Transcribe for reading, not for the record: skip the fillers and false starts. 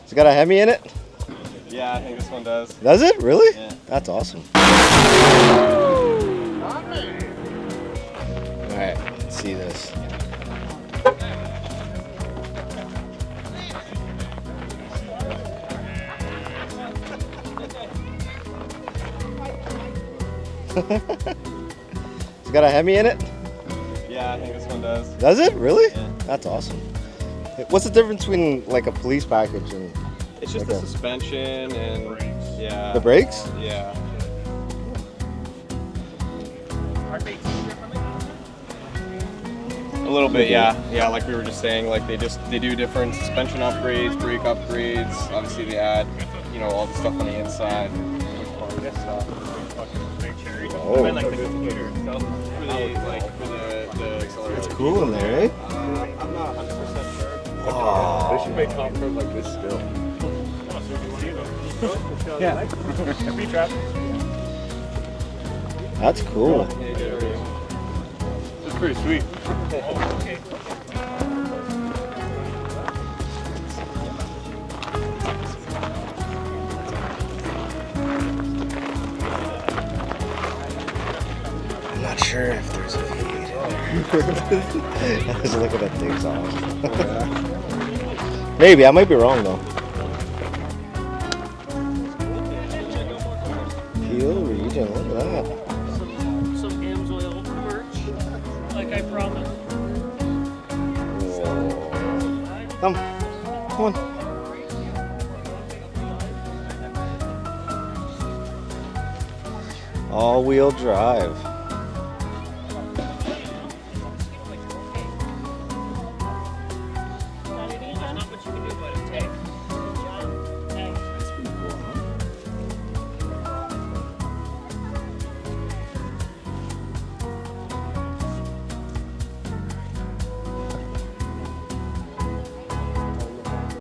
It's got a HEMI in it? Yeah, I think this one does. Does it? Really? Yeah. That's awesome. Alright, let's see this. It's got a HEMI in it? Yeah, I think this one does. Does it? Really? Yeah. That's awesome. What's the difference between like a police package and It's just like the suspension and yeah. the brakes? Yeah. A little bit, yeah. Yeah, like we were just saying, like they do different suspension upgrades, brake upgrades. Obviously they add, you know, all the stuff on the inside. Oh. Like the computer itself. For the accelerator. It's cool in there, eh? I'm not 100% sure. Oh. They should make top cars like this still. Yeah. That's cool. It's pretty sweet. I'm not sure if there's a V8 in there. I was looking at things off. Maybe, I might be wrong though. Peel region, look at that. Some Amsoil merch, like I promised. Whoa. Come on. All-wheel drive.